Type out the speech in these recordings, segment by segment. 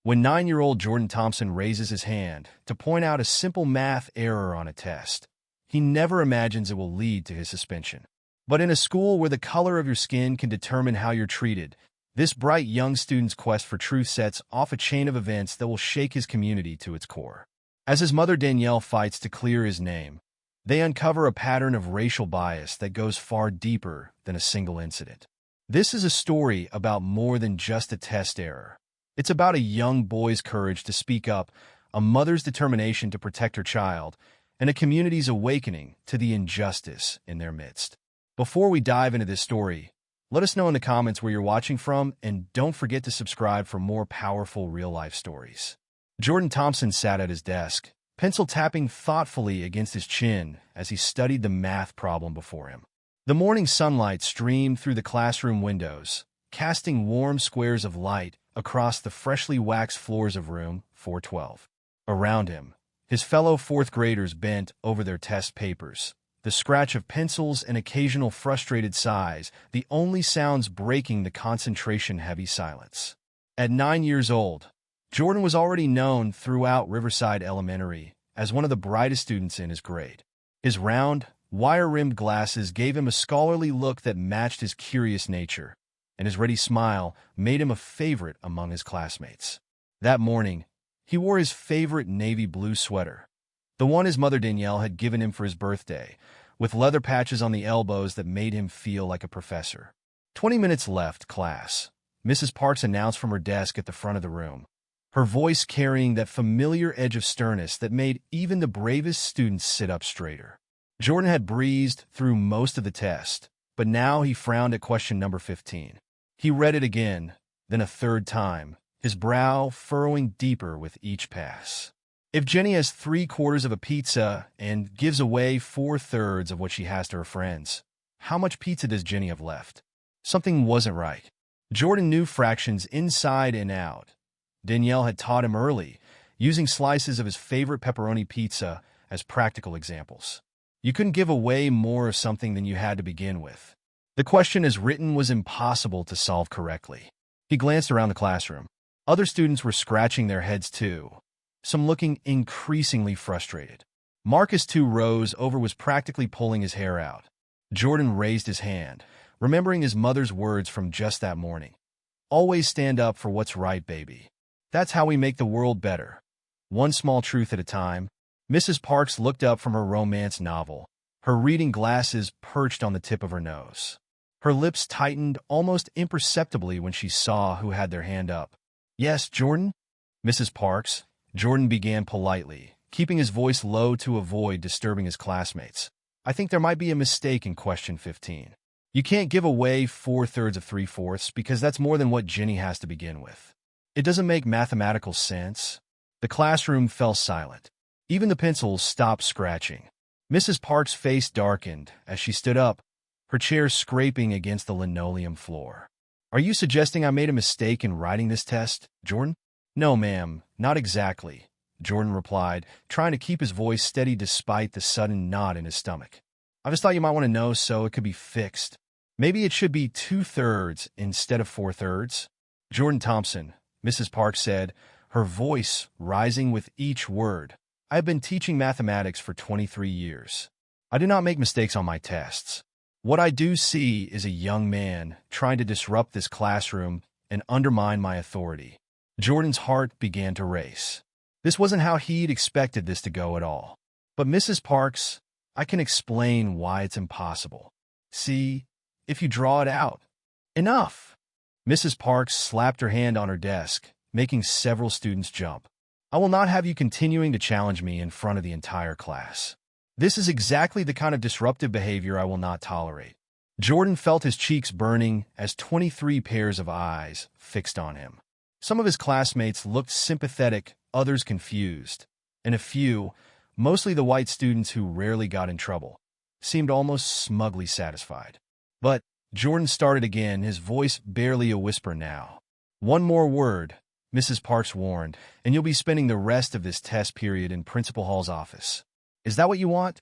when 9-year-old Jordan Thompson raises his hand to point out a simple math error on a test. He never imagines it will lead to his suspension. But in a school where the color of your skin can determine how you're treated, this bright young student's quest for truth sets off a chain of events that will shake his community to its core. As his mother Danielle fights to clear his name, they uncover a pattern of racial bias that goes far deeper than a single incident. This is a story about more than just a test error. It's about a young boy's courage to speak up, a mother's determination to protect her child, and a community's awakening to the injustice in their midst. Before we dive into this story, let us know in the comments where you're watching from, and don't forget to subscribe for more powerful real-life stories. Jordan Thompson sat at his desk, pencil tapping thoughtfully against his chin as he studied the math problem before him. The morning sunlight streamed through the classroom windows, casting warm squares of light across the freshly waxed floors of room 412. Around him, his fellow fourth graders bent over their test papers, the scratch of pencils and occasional frustrated sighs, the only sounds breaking the concentration-heavy silence. At 9 years old, Jordan was already known throughout Riverside Elementary as one of the brightest students in his grade. His round, wire-rimmed glasses gave him a scholarly look that matched his curious nature, and his ready smile made him a favorite among his classmates. That morning, he wore his favorite navy blue sweater, the one his mother Danielle had given him for his birthday, with leather patches on the elbows that made him feel like a professor. 20 minutes left, class, Mrs. Parks announced from her desk at the front of the room, her voice carrying that familiar edge of sternness that made even the bravest students sit up straighter. Jordan had breezed through most of the test, but now he frowned at question number 15. He read it again, then a third time, his brow furrowing deeper with each pass. If Jenny has 3/4 of a pizza and gives away 4/3 of what she has to her friends, how much pizza does Jenny have left? Something wasn't right. Jordan knew fractions inside and out. Danielle had taught him early, using slices of his favorite pepperoni pizza as practical examples. You couldn't give away more of something than you had to begin with. The question as written was impossible to solve correctly. He glanced around the classroom. Other students were scratching their heads too, some looking increasingly frustrated. Marcus, 2 rows over, was practically pulling his hair out. Jordan raised his hand, remembering his mother's words from just that morning. Always stand up for what's right, baby. That's how we make the world better. One small truth at a time. Mrs. Parks looked up from her romance novel, her reading glasses perched on the tip of her nose. Her lips tightened almost imperceptibly when she saw who had their hand up. Yes, Jordan? Mrs. Parks, Jordan began politely, keeping his voice low to avoid disturbing his classmates. I think there might be a mistake in question 15. You can't give away 4/3 of 3/4 because that's more than what Jenny has to begin with. It doesn't make mathematical sense. The classroom fell silent. Even the pencils stopped scratching. Mrs. Parks' face darkened as she stood up, her chair scraping against the linoleum floor. Are you suggesting I made a mistake in writing this test, Jordan? No, ma'am, not exactly, Jordan replied, trying to keep his voice steady despite the sudden knot in his stomach. I just thought you might want to know so it could be fixed. Maybe it should be 2/3 instead of 4/3. Jordan Thompson, Mrs. Parks said, her voice rising with each word. I have been teaching mathematics for 23 years. I do not make mistakes on my tests. What I do see is a young man trying to disrupt this classroom and undermine my authority. Jordan's heart began to race. This wasn't how he'd expected this to go at all. But Mrs. Parks, I can explain why it's impossible. See, if you draw it out. Enough! Mrs. Parks slapped her hand on her desk, making several students jump. I will not have you continuing to challenge me in front of the entire class. This is exactly the kind of disruptive behavior I will not tolerate. Jordan felt his cheeks burning as 23 pairs of eyes fixed on him. Some of his classmates looked sympathetic, others confused, and a few, mostly the white students who rarely got in trouble, seemed almost smugly satisfied. But Jordan started again, his voice barely a whisper now. One more word, Mrs. Parks warned, and you'll be spending the rest of this test period in Principal Hall's office. Is that what you want?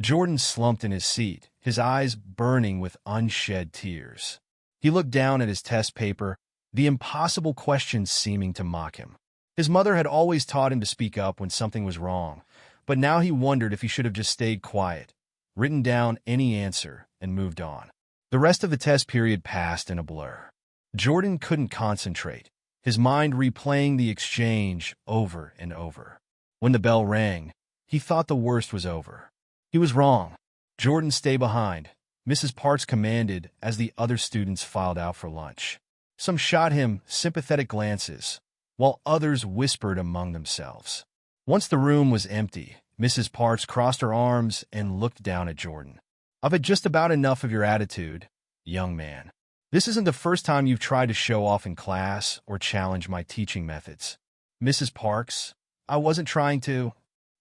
Jordan slumped in his seat, his eyes burning with unshed tears. He looked down at his test paper, the impossible questions seeming to mock him. His mother had always taught him to speak up when something was wrong, but now he wondered if he should have just stayed quiet, written down any answer, and moved on. The rest of the test period passed in a blur. Jordan couldn't concentrate, his mind replaying the exchange over and over. When the bell rang, he thought the worst was over. He was wrong. "Jordan, stay behind," Mrs. Parks commanded as the other students filed out for lunch. Some shot him sympathetic glances, while others whispered among themselves. Once the room was empty, Mrs. Parks crossed her arms and looked down at Jordan. "I've had just about enough of your attitude, young man. This isn't the first time you've tried to show off in class or challenge my teaching methods." "Mrs. Parks, I wasn't trying to."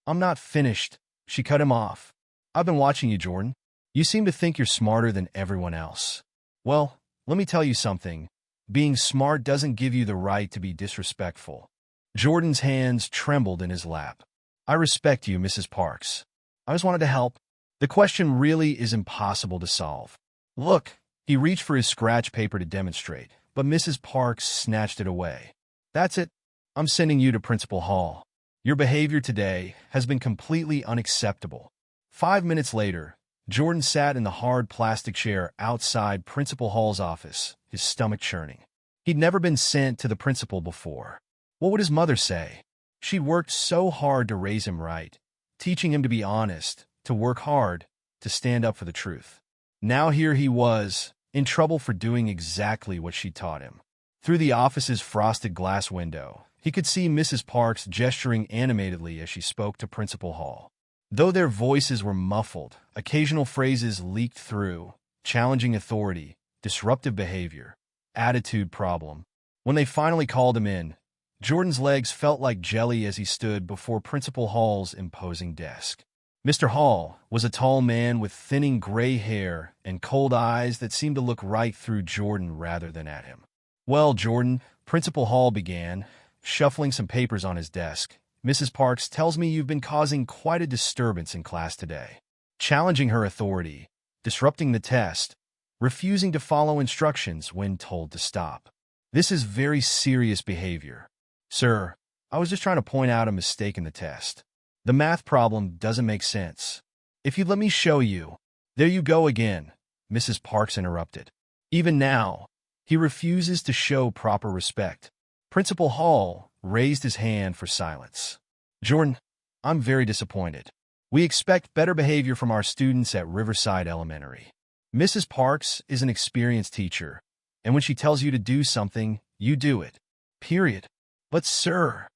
"I'm not finished," she cut him off. "I've been watching you, Jordan. You seem to think you're smarter than everyone else. Well, let me tell you something. Being smart doesn't give you the right to be disrespectful." Jordan's hands trembled in his lap. "I respect you, Mrs. Parks. I just wanted to help. The question really is impossible to solve." "Look." He reached for his scratch paper to demonstrate, but Mrs. Parks snatched it away. "That's it. I'm sending you to Principal Hall. Your behavior today has been completely unacceptable." 5 minutes later, Jordan sat in the hard plastic chair outside Principal Hall's office, his stomach churning. He'd never been sent to the principal before. What would his mother say? She'd worked so hard to raise him right, teaching him to be honest, to work hard, to stand up for the truth. Now here he was, in trouble for doing exactly what she taught him. Through the office's frosted glass window, he could see Mrs. Parks gesturing animatedly as she spoke to Principal Hall. Though their voices were muffled, occasional phrases leaked through, challenging authority, disruptive behavior, attitude problem. When they finally called him in, Jordan's legs felt like jelly as he stood before Principal Hall's imposing desk. Mr. Hall was a tall man with thinning gray hair and cold eyes that seemed to look right through Jordan rather than at him. "Well, Jordan," Principal Hall began, shuffling some papers on his desk, "Mrs. Parks tells me you've been causing quite a disturbance in class today. Challenging her authority, disrupting the test, refusing to follow instructions when told to stop. This is very serious behavior." "Sir, I was just trying to point out a mistake in the test. The math problem doesn't make sense. If you'd let me show you." "There you go again," Mrs. Parks interrupted. Even now, he refuses to show proper respect. Principal Hall raised his hand for silence. "Jordan, I'm very disappointed. We expect better behavior from our students at Riverside Elementary. Mrs. Parks is an experienced teacher, and when she tells you to do something, you do it. Period." "But sir."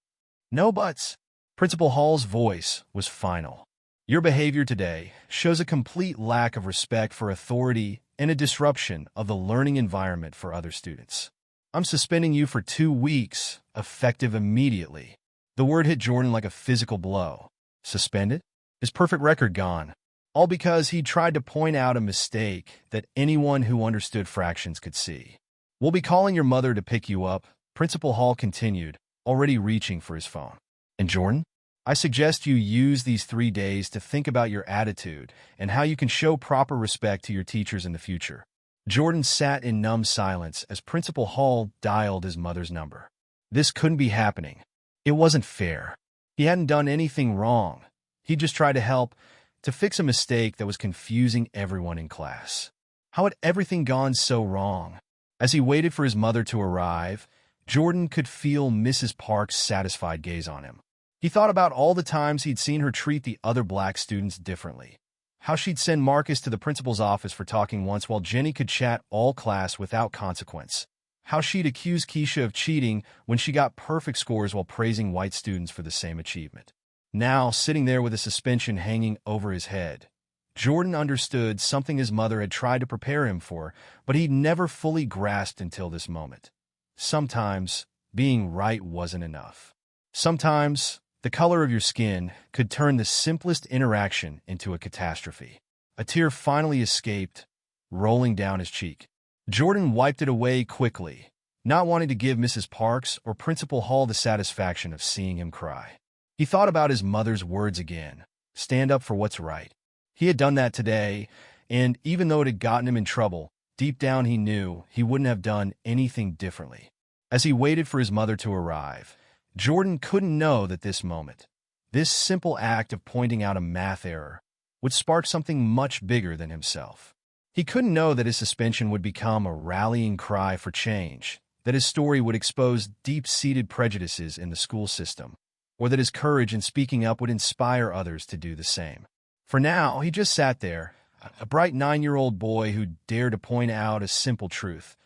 "No buts." Principal Hall's voice was final. "Your behavior today shows a complete lack of respect for authority and a disruption of the learning environment for other students. I'm suspending you for 2 weeks, effective immediately." The word hit Jordan like a physical blow. Suspended? His perfect record gone. All because he'd tried to point out a mistake that anyone who understood fractions could see. "We'll be calling your mother to pick you up," Principal Hall continued, already reaching for his phone. "And Jordan, I suggest you use these 3 days to think about your attitude and how you can show proper respect to your teachers in the future." Jordan sat in numb silence as Principal Hall dialed his mother's number. This couldn't be happening. It wasn't fair. He hadn't done anything wrong. He just tried to help, to fix a mistake that was confusing everyone in class. How had everything gone so wrong? As he waited for his mother to arrive, Jordan could feel Mrs. Parks' satisfied gaze on him. He thought about all the times he'd seen her treat the other black students differently. How she'd send Marcus to the principal's office for talking once while Jenny could chat all class without consequence. How she'd accuse Keisha of cheating when she got perfect scores while praising white students for the same achievement. Now, sitting there with a suspension hanging over his head, Jordan understood something his mother had tried to prepare him for, but he'd never fully grasped until this moment. Sometimes, being right wasn't enough. Sometimes, the color of your skin could turn the simplest interaction into a catastrophe. A tear finally escaped, rolling down his cheek. Jordan wiped it away quickly, not wanting to give Mrs. Parks or Principal Hall the satisfaction of seeing him cry. He thought about his mother's words again, "Stand up for what's right." He had done that today, and even though it had gotten him in trouble, deep down he knew he wouldn't have done anything differently. As he waited for his mother to arrive, Jordan couldn't know that this moment, this simple act of pointing out a math error, would spark something much bigger than himself. He couldn't know that his suspension would become a rallying cry for change, that his story would expose deep-seated prejudices in the school system, or that his courage in speaking up would inspire others to do the same. For now, he just sat there, a bright 9-year-old boy who dared to point out a simple truth,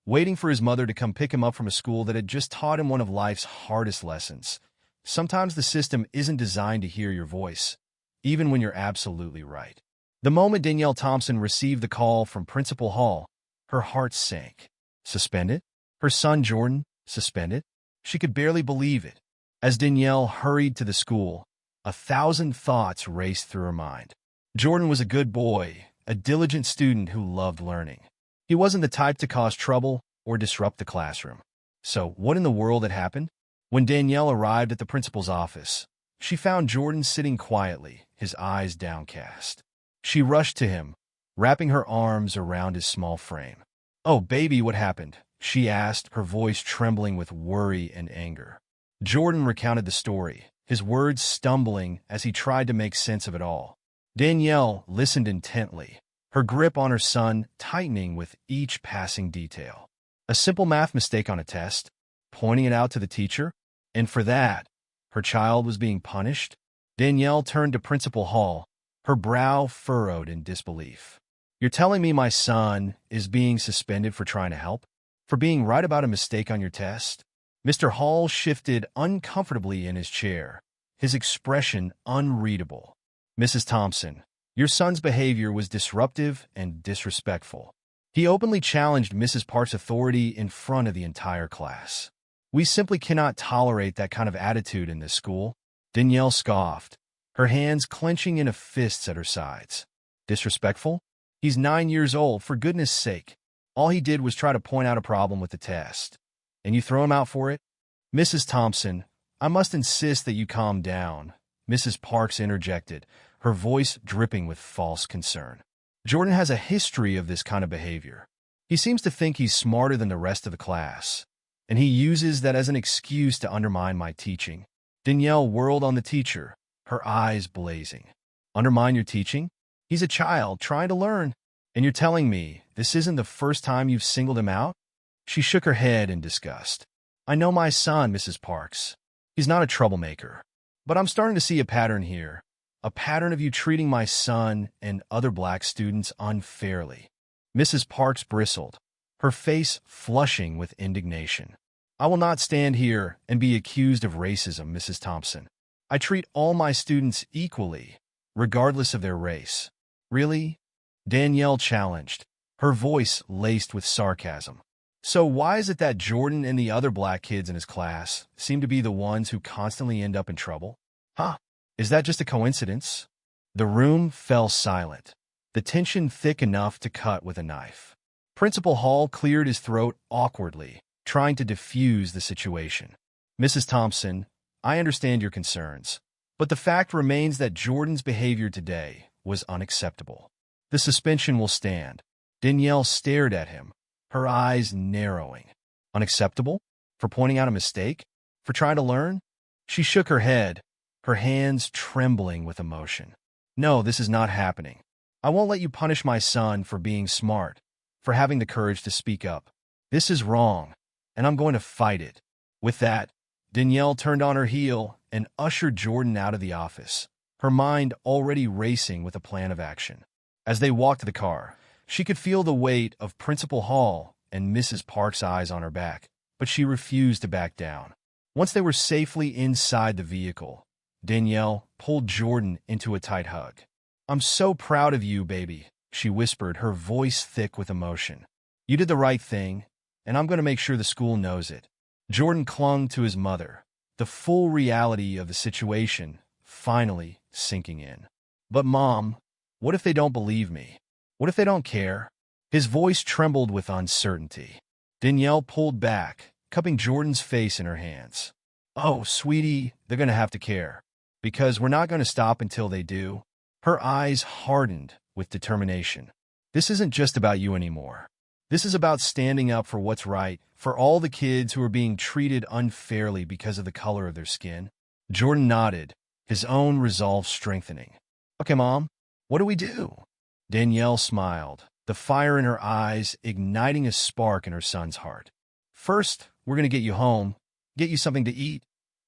waiting for his mother to come pick him up from a school that had just taught him one of life's hardest lessons. Sometimes the system isn't designed to hear your voice, even when you're absolutely right. The moment Danielle Thompson received the call from Principal Hall, her heart sank. Suspended? Her son Jordan, suspended? She could barely believe it. As Danielle hurried to the school, 1,000 thoughts raced through her mind. Jordan was a good boy, a diligent student who loved learning. He wasn't the type to cause trouble or disrupt the classroom. So, what in the world had happened? When Danielle arrived at the principal's office, she found Jordan sitting quietly, his eyes downcast. She rushed to him, wrapping her arms around his small frame. "Oh, baby, what happened?" she asked, her voice trembling with worry and anger. Jordan recounted the story, his words stumbling as he tried to make sense of it all. Danielle listened intently, her grip on her son tightening with each passing detail. A simple math mistake on a test, pointing it out to the teacher, and for that, her child was being punished? Danielle turned to Principal Hall, her brow furrowed in disbelief. "You're telling me my son is being suspended for trying to help? For being right about a mistake on your test?" Mr. Hall shifted uncomfortably in his chair, his expression unreadable. "Mrs. Thompson, your son's behavior was disruptive and disrespectful. He openly challenged Mrs. Park's authority in front of the entire class. We simply cannot tolerate that kind of attitude in this school." Danielle scoffed, her hands clenching into fists at her sides. "Disrespectful? He's 9 years old, for goodness sake. All he did was try to point out a problem with the test. And you throw him out for it?" "Mrs. Thompson, I must insist that you calm down," Mrs. Parks interjected, her voice dripping with false concern. "Jordan has a history of this kind of behavior. He seems to think he's smarter than the rest of the class, and he uses that as an excuse to undermine my teaching." Danielle whirled on the teacher, her eyes blazing. "Undermine your teaching? He's a child trying to learn, and you're telling me this isn't the first time you've singled him out?" She shook her head in disgust. "I know my son, Mrs. Parks. He's not a troublemaker. But I'm starting to see a pattern here. A pattern of you treating my son and other black students unfairly." Mrs. Parks bristled, her face flushing with indignation. "I will not stand here and be accused of racism, Mrs. Thompson. I treat all my students equally, regardless of their race." "Really?" Danielle challenged, her voice laced with sarcasm. "So why is it that Jordan and the other black kids in his class seem to be the ones who constantly end up in trouble? Huh? Is that just a coincidence?" The room fell silent, the tension thick enough to cut with a knife. Principal Hall cleared his throat awkwardly, trying to diffuse the situation. "Mrs. Thompson, I understand your concerns, but the fact remains that Jordan's behavior today was unacceptable. The suspension will stand." Danielle stared at him, her eyes narrowing. "Unacceptable? For pointing out a mistake? For trying to learn?" She shook her head, her hands trembling with emotion. "No, this is not happening. I won't let you punish my son for being smart, for having the courage to speak up. This is wrong, and I'm going to fight it." With that, Danielle turned on her heel and ushered Jordan out of the office, her mind already racing with a plan of action. As they walked to the car, she could feel the weight of Principal Hall and Mrs. Parks' eyes on her back, but she refused to back down. Once they were safely inside the vehicle, Danielle pulled Jordan into a tight hug. "I'm so proud of you, baby," she whispered, her voice thick with emotion. "You did the right thing, and I'm going to make sure the school knows it." Jordan clung to his mother, the full reality of the situation finally sinking in. "But Mom, what if they don't believe me? What if they don't care?" His voice trembled with uncertainty. Danielle pulled back, cupping Jordan's face in her hands. "Oh, sweetie, they're going to have to care, because we're not going to stop until they do." Her eyes hardened with determination. "This isn't just about you anymore. This is about standing up for what's right for all the kids who are being treated unfairly because of the color of their skin. Jordan nodded, his own resolve strengthening. Okay, Mom, what do we do? Danielle smiled, the fire in her eyes igniting a spark in her son's heart. First, we're going to get you home, get you something to eat,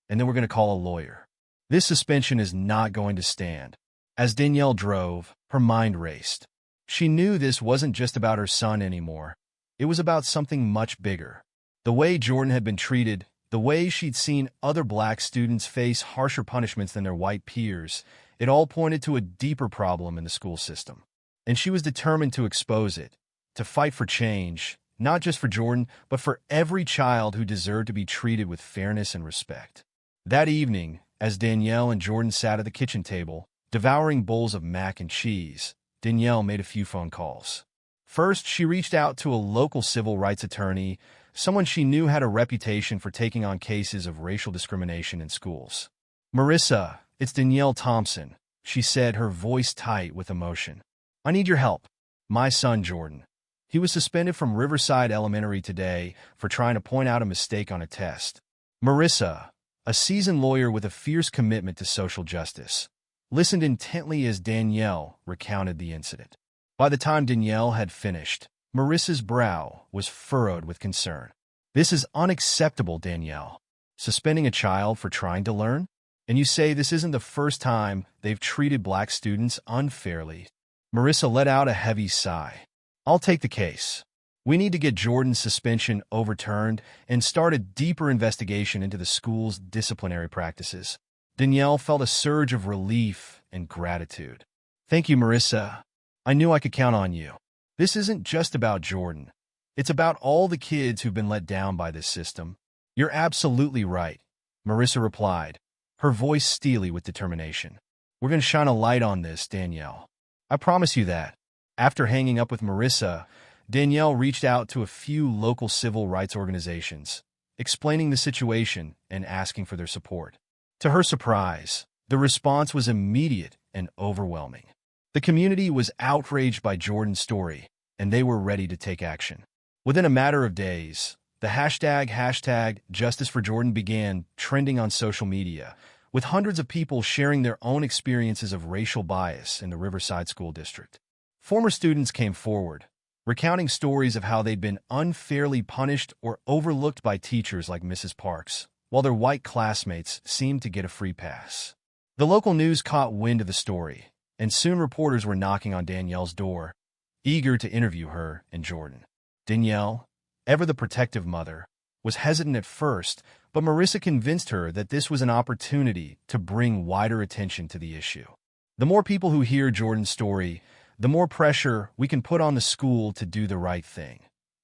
and then we're going to call a lawyer. This suspension is not going to stand. As Danielle drove, her mind raced. She knew this wasn't just about her son anymore. It was about something much bigger. The way Jordan had been treated, the way she'd seen other black students face harsher punishments than their white peers, it all pointed to a deeper problem in the school system. And she was determined to expose it, to fight for change, not just for Jordan, but for every child who deserved to be treated with fairness and respect. That evening, as Danielle and Jordan sat at the kitchen table, devouring bowls of mac and cheese, Danielle made a few phone calls. First, she reached out to a local civil rights attorney, someone she knew had a reputation for taking on cases of racial discrimination in schools. "Marissa, it's Danielle Thompson," she said, her voice tight with emotion. "I need your help. My son, Jordan. He was suspended from Riverside Elementary today for trying to point out a mistake on a test." Marissa, a seasoned lawyer with a fierce commitment to social justice, listened intently as Danielle recounted the incident. By the time Danielle had finished, Marissa's brow was furrowed with concern. "This is unacceptable, Danielle. Suspending a child for trying to learn? And you say this isn't the first time they've treated black students unfairly." Marissa let out a heavy sigh. "I'll take the case. We need to get Jordan's suspension overturned and start a deeper investigation into the school's disciplinary practices." Danielle felt a surge of relief and gratitude. "Thank you, Marissa. I knew I could count on you. This isn't just about Jordan. It's about all the kids who've been let down by this system." "You're absolutely right," Marissa replied, her voice steely with determination. "We're going to shine a light on this, Danielle. I promise you that." After hanging up with Marissa, Danielle reached out to a few local civil rights organizations, explaining the situation and asking for their support. To her surprise, the response was immediate and overwhelming. The community was outraged by Jordan's story, and they were ready to take action. Within a matter of days, the hashtag Justice for Jordan began trending on social media, with hundreds of people sharing their own experiences of racial bias in the Riverside School District. Former students came forward, recounting stories of how they'd been unfairly punished or overlooked by teachers like Mrs. Parks, while their white classmates seemed to get a free pass. The local news caught wind of the story, and soon reporters were knocking on Danielle's door, eager to interview her and Jordan. Danielle, ever the protective mother, was hesitant at first, but Marissa convinced her that this was an opportunity to bring wider attention to the issue. "The more people who hear Jordan's story, the more pressure we can put on the school to do the right thing,"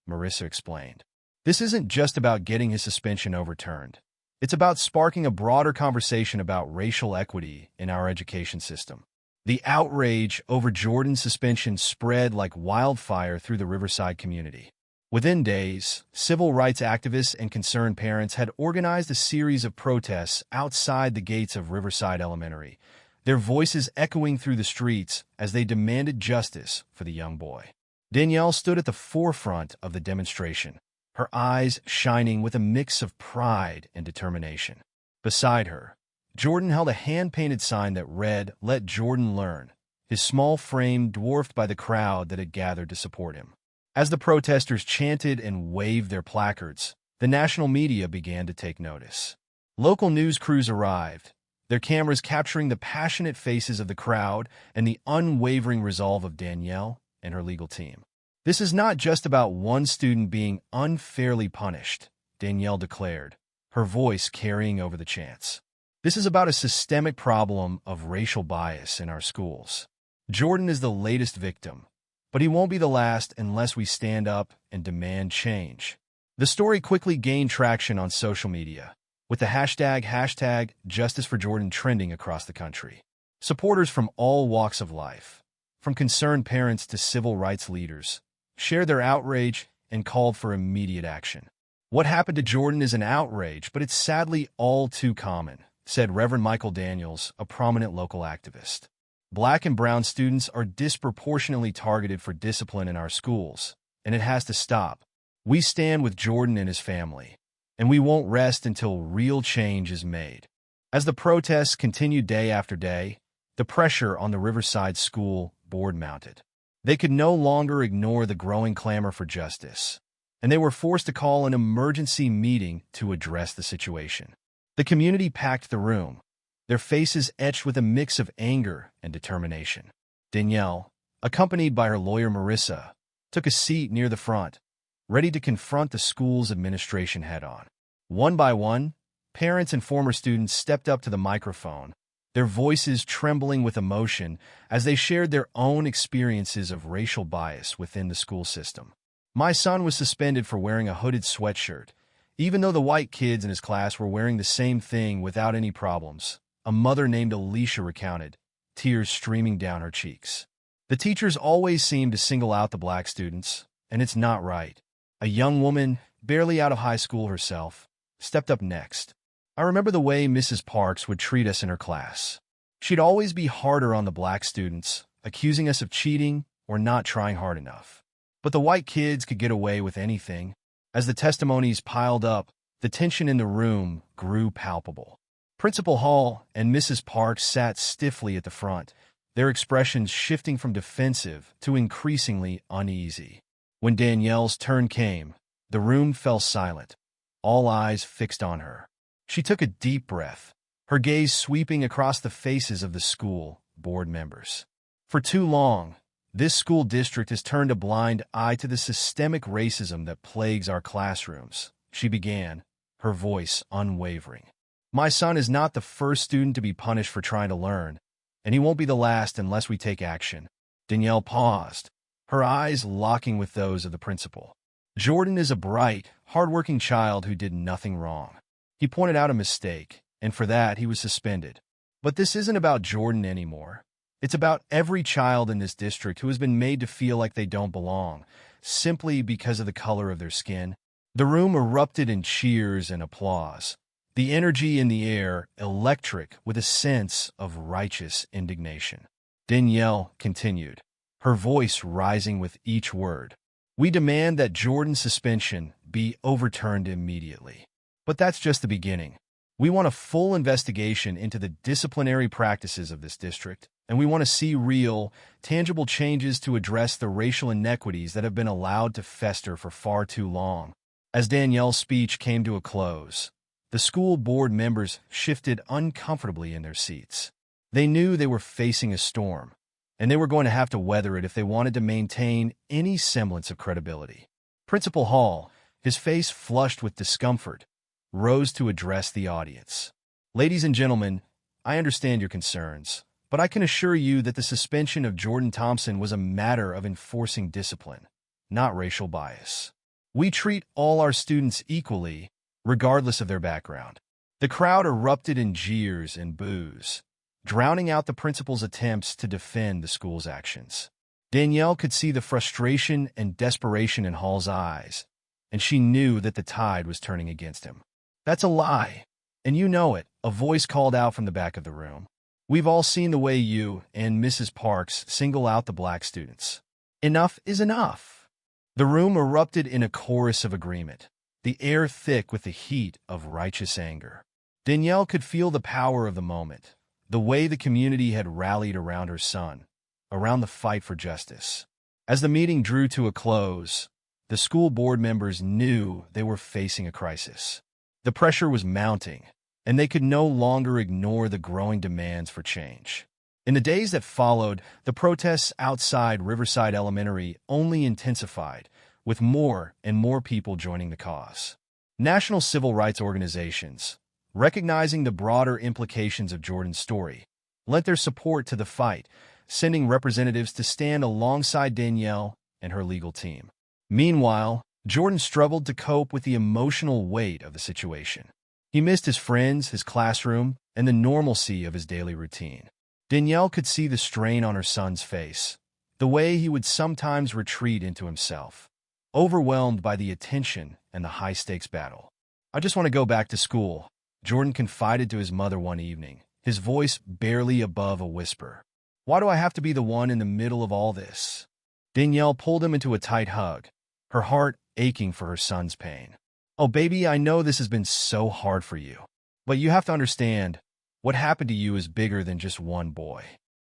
Marissa explained. "This isn't just about getting his suspension overturned. It's about sparking a broader conversation about racial equity in our education system." The outrage over Jordan's suspension spread like wildfire through the Riverside community. Within days, civil rights activists and concerned parents had organized a series of protests outside the gates of Riverside Elementary, their voices echoing through the streets as they demanded justice for the young boy. Danielle stood at the forefront of the demonstration, her eyes shining with a mix of pride and determination. Beside her, Jordan held a hand-painted sign that read, "Let Jordan Learn," his small frame dwarfed by the crowd that had gathered to support him. As the protesters chanted and waved their placards, the national media began to take notice. Local news crews arrived, their cameras capturing the passionate faces of the crowd and the unwavering resolve of Danielle and her legal team. "This is not just about one student being unfairly punished," Danielle declared, her voice carrying over the chants. "This is about a systemic problem of racial bias in our schools. Jordan is the latest victim, but he won't be the last unless we stand up and demand change." The story quickly gained traction on social media, with the hashtag Justice for Jordan trending across the country. Supporters from all walks of life, from concerned parents to civil rights leaders, shared their outrage and called for immediate action. "What happened to Jordan is an outrage, but it's sadly all too common," said Reverend Michael Daniels, a prominent local activist. "Black and brown students are disproportionately targeted for discipline in our schools, and it has to stop. We stand with Jordan and his family, and we won't rest until real change is made." As the protests continued day after day, the pressure on the Riverside School Board mounted. They could no longer ignore the growing clamor for justice, and they were forced to call an emergency meeting to address the situation. The community packed the room, their faces etched with a mix of anger and determination. Danielle, accompanied by her lawyer Marissa, took a seat near the front, ready to confront the school's administration head-on. One by one, parents and former students stepped up to the microphone, their voices trembling with emotion as they shared their own experiences of racial bias within the school system. "My son was suspended for wearing a hooded sweatshirt, even though the white kids in his class were wearing the same thing without any problems," a mother named Alicia recounted, tears streaming down her cheeks. "The teachers always seem to single out the black students, and it's not right." A young woman, barely out of high school herself, stepped up next. "I remember the way Mrs. Parks would treat us in her class. She'd always be harder on the black students, accusing us of cheating or not trying hard enough. But the white kids could get away with anything." As the testimonies piled up, the tension in the room grew palpable. Principal Hall and Mrs. Parks sat stiffly at the front, their expressions shifting from defensive to increasingly uneasy. When Danielle's turn came, the room fell silent, all eyes fixed on her. She took a deep breath, her gaze sweeping across the faces of the school board members. "For too long, this school district has turned a blind eye to the systemic racism that plagues our classrooms," she began, her voice unwavering. "My son is not the first student to be punished for trying to learn, and he won't be the last unless we take action." Danielle paused, her eyes locking with those of the principal. "Jordan is a bright, hardworking child who did nothing wrong. He pointed out a mistake, and for that he was suspended. But this isn't about Jordan anymore. It's about every child in this district who has been made to feel like they don't belong, simply because of the color of their skin." The room erupted in cheers and applause, the energy in the air electric with a sense of righteous indignation. Danielle continued, her voice rising with each word. "We demand that Jordan's suspension be overturned immediately. But that's just the beginning. We want a full investigation into the disciplinary practices of this district, and we want to see real, tangible changes to address the racial inequities that have been allowed to fester for far too long." As Danielle's speech came to a close, the school board members shifted uncomfortably in their seats. They knew they were facing a storm, and they were going to have to weather it if they wanted to maintain any semblance of credibility. Principal Hall, his face flushed with discomfort, rose to address the audience. "Ladies and gentlemen, I understand your concerns, but I can assure you that the suspension of Jordan Thompson was a matter of enforcing discipline, not racial bias. We treat all our students equally, regardless of their background." The crowd erupted in jeers and boos, drowning out the principal's attempts to defend the school's actions. Danielle could see the frustration and desperation in Hall's eyes, and she knew that the tide was turning against him. "That's a lie, and you know it," a voice called out from the back of the room. "We've all seen the way you and Mrs. Parks single out the black students. Enough is enough." The room erupted in a chorus of agreement, the air thick with the heat of righteous anger. Danielle could feel the power of the moment, the way the community had rallied around her son, around the fight for justice. As the meeting drew to a close, the school board members knew they were facing a crisis. The pressure was mounting, and they could no longer ignore the growing demands for change. In the days that followed, the protests outside Riverside Elementary only intensified, with more and more people joining the cause. National civil rights organizations, recognizing the broader implications of Jordan's story, lent their support to the fight, sending representatives to stand alongside Danielle and her legal team. Meanwhile, Jordan struggled to cope with the emotional weight of the situation. He missed his friends, his classroom, and the normalcy of his daily routine. Danielle could see the strain on her son's face, the way he would sometimes retreat into himself, overwhelmed by the attention and the high-stakes battle. "I just want to go back to school," Jordan confided to his mother one evening, his voice barely above a whisper. "Why do I have to be the one in the middle of all this?" Danielle pulled him into a tight hug, her heart aching for her son's pain. "Oh, baby, I know this has been so hard for you. But you have to understand, what happened to you is bigger than just one boy.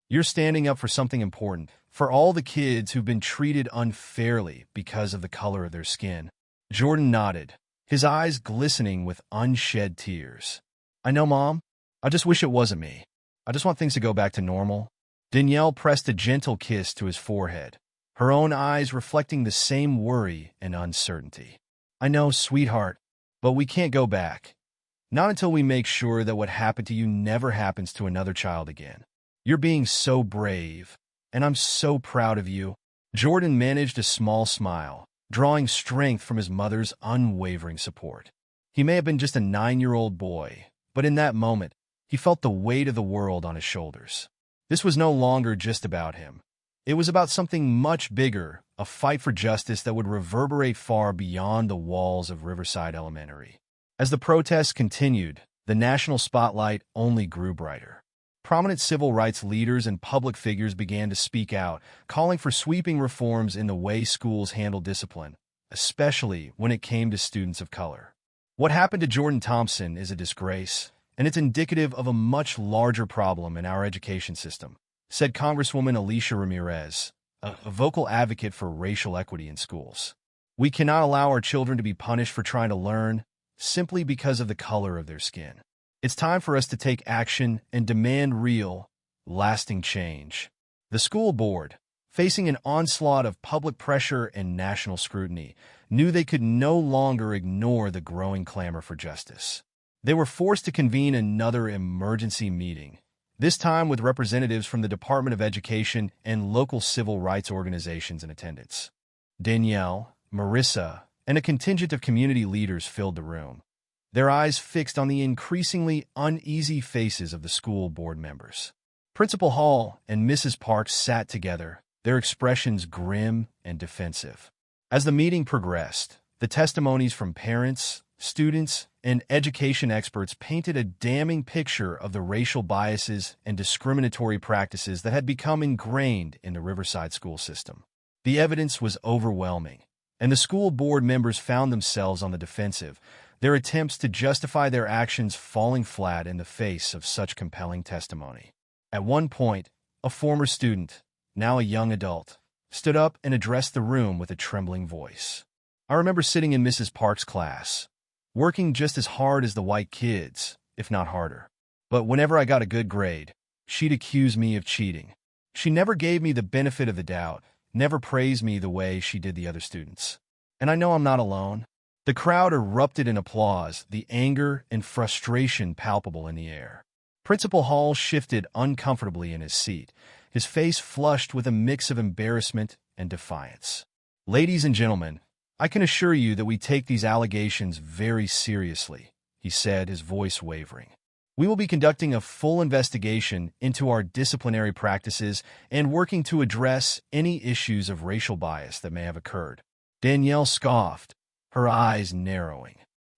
You're standing up for something important, for all the kids who've been treated unfairly because of the color of their skin." Jordan nodded, his eyes glistening with unshed tears. "I know, Mom. I just wish it wasn't me. I just want things to go back to normal." Danielle pressed a gentle kiss to his forehead, her own eyes reflecting the same worry and uncertainty. "I know, sweetheart, but we can't go back. Not until we make sure that what happened to you never happens to another child again. You're being so brave, and I'm so proud of you." Jordan managed a small smile, drawing strength from his mother's unwavering support. He may have been just a 9-year-old boy, but in that moment, he felt the weight of the world on his shoulders. This was no longer just about him. It was about something much bigger, a fight for justice that would reverberate far beyond the walls of Riverside Elementary. As the protests continued, the national spotlight only grew brighter. Prominent civil rights leaders and public figures began to speak out, calling for sweeping reforms in the way schools handle discipline, especially when it came to students of color. "What happened to Jordan Thompson is a disgrace, and it's indicative of a much larger problem in our education system," said Congresswoman Alicia Ramirez, a vocal advocate for racial equity in schools. "We cannot allow our children to be punished for trying to learn simply because of the color of their skin. It's time for us to take action and demand real, lasting change." The school board, facing an onslaught of public pressure and national scrutiny, knew they could no longer ignore the growing clamor for justice. They were forced to convene another emergency meeting, this time with representatives from the Department of Education and local civil rights organizations in attendance. Danielle, Marissa, and a contingent of community leaders filled the room, their eyes fixed on the increasingly uneasy faces of the school board members. Principal Hall and Mrs. Parks sat together, their expressions grim and defensive. As the meeting progressed, the testimonies from parents, students, and education experts painted a damning picture of the racial biases and discriminatory practices that had become ingrained in the Riverside school system. The evidence was overwhelming, and the school board members found themselves on the defensive, their attempts to justify their actions falling flat in the face of such compelling testimony. At one point, a former student, now a young adult, stood up and addressed the room with a trembling voice. "I remember sitting in Mrs. Parks' class, working just as hard as the white kids, if not harder. But whenever I got a good grade, she'd accuse me of cheating. She never gave me the benefit of the doubt, never praised me the way she did the other students. And I know I'm not alone." The crowd erupted in applause, the anger and frustration palpable in the air. Principal Hall shifted uncomfortably in his seat, his face flushed with a mix of embarrassment and defiance. "Ladies and gentlemen, I can assure you that we take these allegations very seriously," he said, his voice wavering. "We will be conducting a full investigation into our disciplinary practices and working to address any issues of racial bias that may have occurred." Danielle scoffed, her eyes narrowing.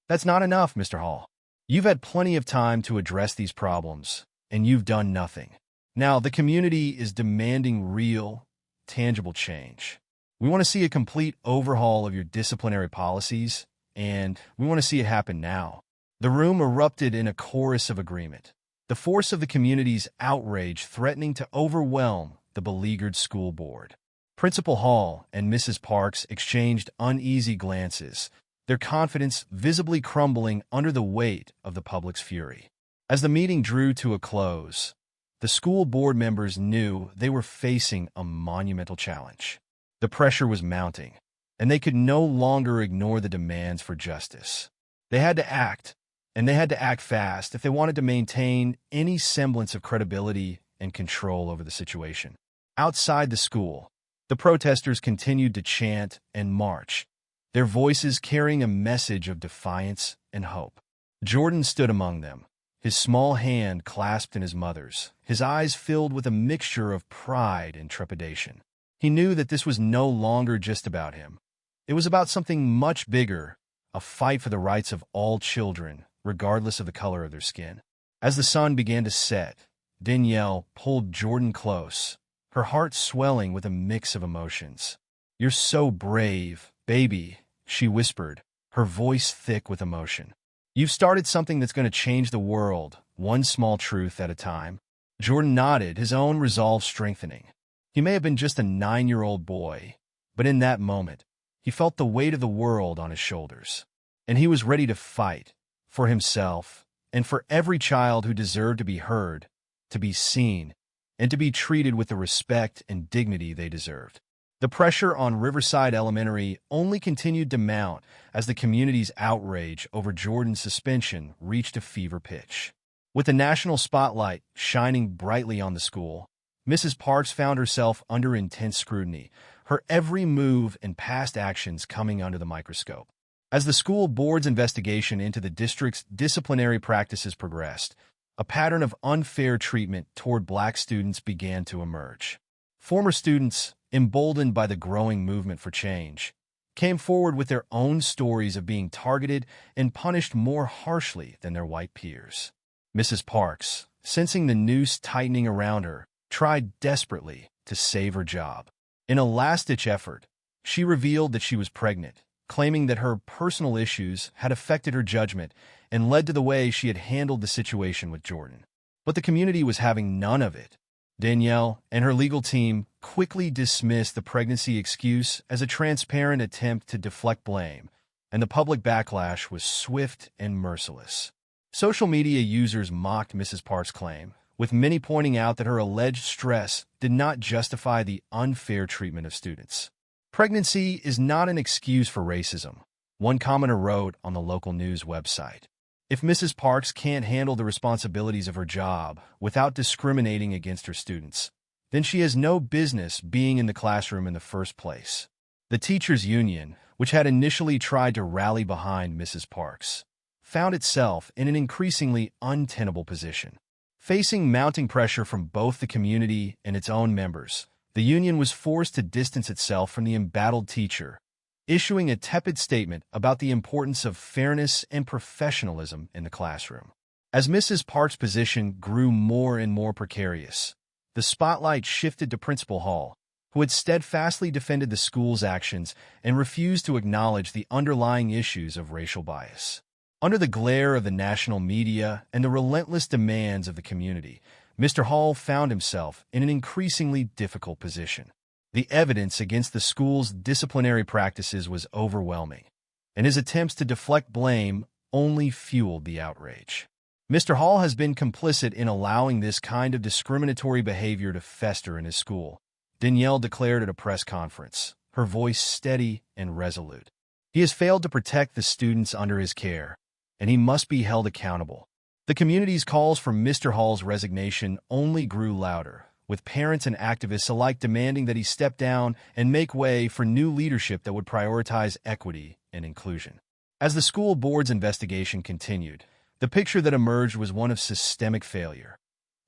"That's not enough, Mr. Hall. You've had plenty of time to address these problems, and you've done nothing. Now, the community is demanding real, tangible change. We want to see a complete overhaul of your disciplinary policies, and we want to see it happen now." The room erupted in a chorus of agreement, the force of the community's outrage threatening to overwhelm the beleaguered school board. Principal Hall and Mrs. Parks exchanged uneasy glances, their confidence visibly crumbling under the weight of the public's fury. As the meeting drew to a close, the school board members knew they were facing a monumental challenge. The pressure was mounting, and they could no longer ignore the demands for justice. They had to act, and they had to act fast if they wanted to maintain any semblance of credibility and control over the situation. Outside the school, the protesters continued to chant and march, their voices carrying a message of defiance and hope. Jordan stood among them, his small hand clasped in his mother's, his eyes filled with a mixture of pride and trepidation. He knew that this was no longer just about him. It was about something much bigger, a fight for the rights of all children, regardless of the color of their skin. As the sun began to set, Danielle pulled Jordan close, her heart swelling with a mix of emotions. "You're so brave, "Baby," she whispered, her voice thick with emotion. "You've started something that's going to change the world, one small truth at a time." Jordan nodded, his own resolve strengthening. He may have been just a 9-year-old boy, but in that moment, he felt the weight of the world on his shoulders. And he was ready to fight, for himself, and for every child who deserved to be heard, to be seen, and to be treated with the respect and dignity they deserved. The pressure on Riverside Elementary only continued to mount as the community's outrage over Jordan's suspension reached a fever pitch. With the national spotlight shining brightly on the school, Mrs. Parks found herself under intense scrutiny, her every move and past actions coming under the microscope. As the school board's investigation into the district's disciplinary practices progressed, a pattern of unfair treatment toward black students began to emerge. Former students, emboldened by the growing movement for change, came forward with their own stories of being targeted and punished more harshly than their white peers. Mrs. Parks, sensing the noose tightening around her, tried desperately to save her job. In a last-ditch effort, she revealed that she was pregnant, claiming that her personal issues had affected her judgment and led to the way she had handled the situation with Jordan. But the community was having none of it. Danielle and her legal team quickly dismissed the pregnancy excuse as a transparent attempt to deflect blame, and the public backlash was swift and merciless. Social media users mocked Mrs. Parks' claim, with many pointing out that her alleged stress did not justify the unfair treatment of students. "Pregnancy is not an excuse for racism," one commenter wrote on the local news website. "If Mrs. Parks can't handle the responsibilities of her job without discriminating against her students, then she has no business being in the classroom in the first place." The teachers' union, which had initially tried to rally behind Mrs. Parks, found itself in an increasingly untenable position. Facing mounting pressure from both the community and its own members, the union was forced to distance itself from the embattled teacher, issuing a tepid statement about the importance of fairness and professionalism in the classroom. As Mrs. Parks' position grew more and more precarious, the spotlight shifted to Principal Hall, who had steadfastly defended the school's actions and refused to acknowledge the underlying issues of racial bias. Under the glare of the national media and the relentless demands of the community, Mr. Hall found himself in an increasingly difficult position. The evidence against the school's disciplinary practices was overwhelming, and his attempts to deflect blame only fueled the outrage. Mr. Hall has been complicit in allowing this kind of discriminatory behavior to fester in his school, Danielle declared at a press conference, her voice steady and resolute. He has failed to protect the students under his care, and he must be held accountable. The community's calls for Mr. Hall's resignation only grew louder, with parents and activists alike demanding that he step down and make way for new leadership that would prioritize equity and inclusion. As the school board's investigation continued, the picture that emerged was one of systemic failure.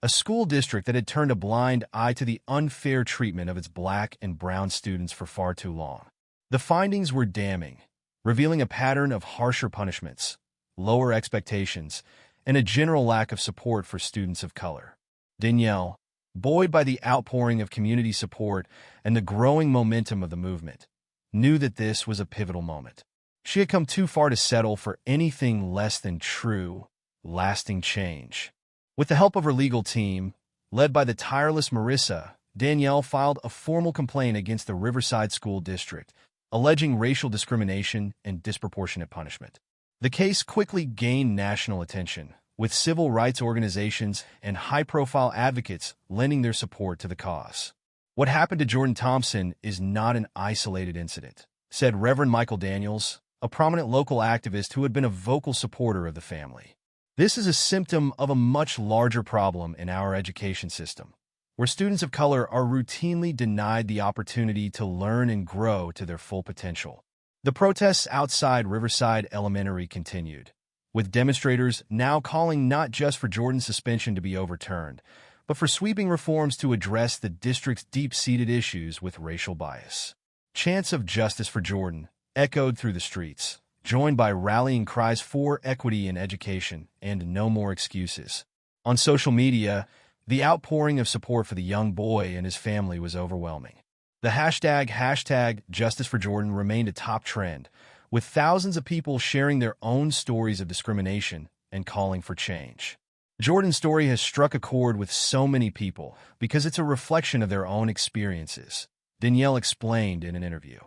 A school district that had turned a blind eye to the unfair treatment of its black and brown students for far too long. The findings were damning, revealing a pattern of harsher punishments, lower expectations, and a general lack of support for students of color. Danielle, buoyed by the outpouring of community support and the growing momentum of the movement, knew that this was a pivotal moment. She had come too far to settle for anything less than true, lasting change. With the help of her legal team, led by the tireless Marissa, Danielle filed a formal complaint against the Riverside School District, alleging racial discrimination and disproportionate punishment. The case quickly gained national attention, with civil rights organizations and high-profile advocates lending their support to the cause. "What happened to Jordan Thompson is not an isolated incident," said Reverend Michael Daniels, a prominent local activist who had been a vocal supporter of the family. "This is a symptom of a much larger problem in our education system, where students of color are routinely denied the opportunity to learn and grow to their full potential." The protests outside Riverside Elementary continued, with demonstrators now calling not just for Jordan's suspension to be overturned, but for sweeping reforms to address the district's deep-seated issues with racial bias. Chants of justice for Jordan echoed through the streets, joined by rallying cries for equity in education and no more excuses. On social media, the outpouring of support for the young boy and his family was overwhelming. The hashtag Justice for Jordan remained a top trend, with thousands of people sharing their own stories of discrimination and calling for change. Jordan's story has struck a chord with so many people because it's a reflection of their own experiences, Danielle explained in an interview.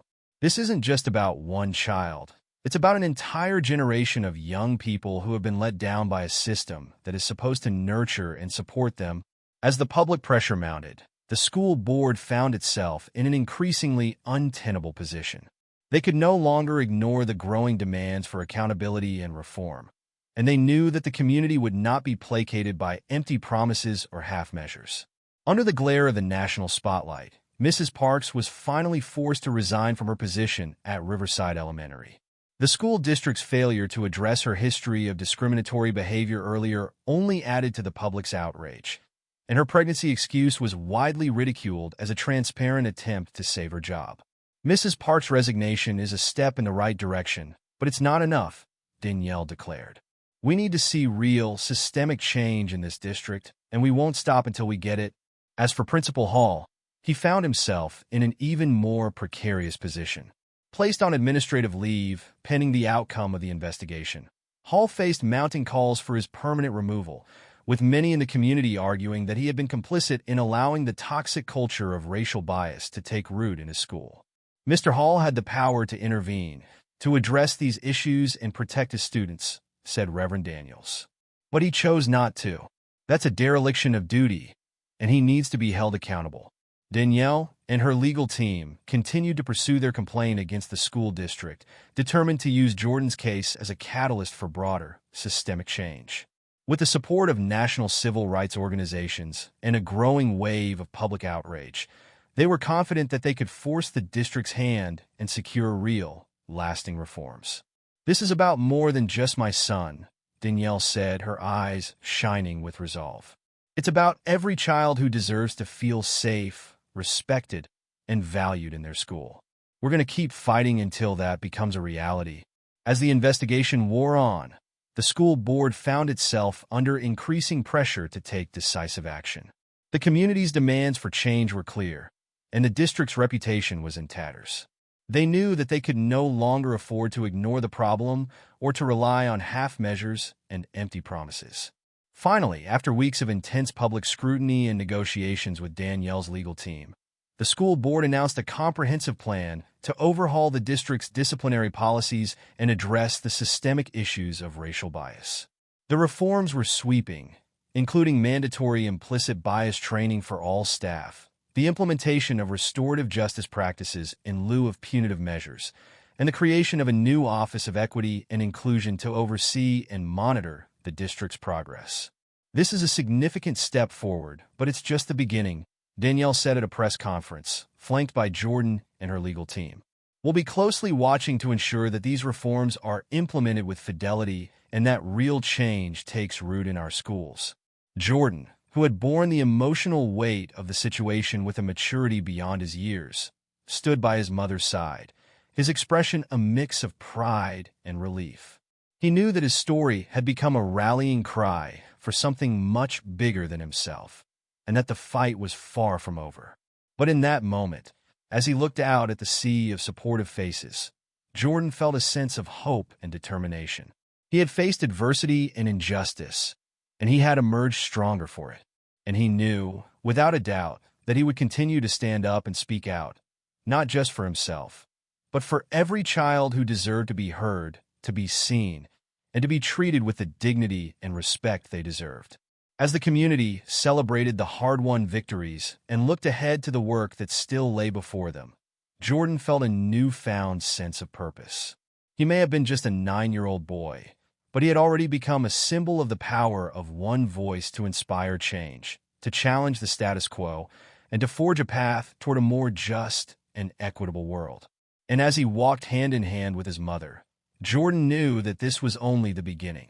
This isn't just about one child. It's about an entire generation of young people who have been let down by a system that is supposed to nurture and support them. As the public pressure mounted, the school board found itself in an increasingly untenable position. They could no longer ignore the growing demands for accountability and reform, and they knew that the community would not be placated by empty promises or half measures. Under the glare of the national spotlight, Mrs. Parks was finally forced to resign from her position at Riverside Elementary. The school district's failure to address her history of discriminatory behavior earlier only added to the public's outrage, and her pregnancy excuse was widely ridiculed as a transparent attempt to save her job. Mrs. Parks' resignation is a step in the right direction, but it's not enough, Danielle declared. We need to see real, systemic change in this district, and we won't stop until we get it. As for Principal Hall, he found himself in an even more precarious position. Placed on administrative leave, pending the outcome of the investigation, Hall faced mounting calls for his permanent removal, with many in the community arguing that he had been complicit in allowing the toxic culture of racial bias to take root in his school. Mr. Hall had the power to intervene, to address these issues and protect his students, said Reverend Daniels. But he chose not to. That's a dereliction of duty, and he needs to be held accountable. Danielle and her legal team continued to pursue their complaint against the school district, determined to use Jordan's case as a catalyst for broader, systemic change. With the support of national civil rights organizations and a growing wave of public outrage, they were confident that they could force the district's hand and secure real, lasting reforms. This is about more than just my son, Danielle said, her eyes shining with resolve. It's about every child who deserves to feel safe, respected, and valued in their school. We're going to keep fighting until that becomes a reality. As the investigation wore on, the school board found itself under increasing pressure to take decisive action. The community's demands for change were clear, and the district's reputation was in tatters. They knew that they could no longer afford to ignore the problem or to rely on half measures and empty promises. Finally, after weeks of intense public scrutiny and negotiations with Danielle's legal team, the school board announced a comprehensive plan to overhaul the district's disciplinary policies and address the systemic issues of racial bias. The reforms were sweeping, including mandatory implicit bias training for all staff, the implementation of restorative justice practices in lieu of punitive measures, and the creation of a new Office of Equity and Inclusion to oversee and monitor the district's progress. This is a significant step forward, but it's just the beginning, Danielle said at a press conference, flanked by Jordan and her legal team. We'll be closely watching to ensure that these reforms are implemented with fidelity and that real change takes root in our schools. Jordan, who had borne the emotional weight of the situation with a maturity beyond his years, stood by his mother's side, his expression a mix of pride and relief. He knew that his story had become a rallying cry for something much bigger than himself, and that the fight was far from over. But in that moment, as he looked out at the sea of supportive faces, Jordan felt a sense of hope and determination. He had faced adversity and injustice, and he had emerged stronger for it. And he knew, without a doubt, that he would continue to stand up and speak out, not just for himself, but for every child who deserved to be heard, to be seen, and to be treated with the dignity and respect they deserved. As the community celebrated the hard-won victories and looked ahead to the work that still lay before them, Jordan felt a newfound sense of purpose. He may have been just a 9-year-old boy, but he had already become a symbol of the power of one voice to inspire change, to challenge the status quo, and to forge a path toward a more just and equitable world. And as he walked hand in hand with his mother, Jordan knew that this was only the beginning,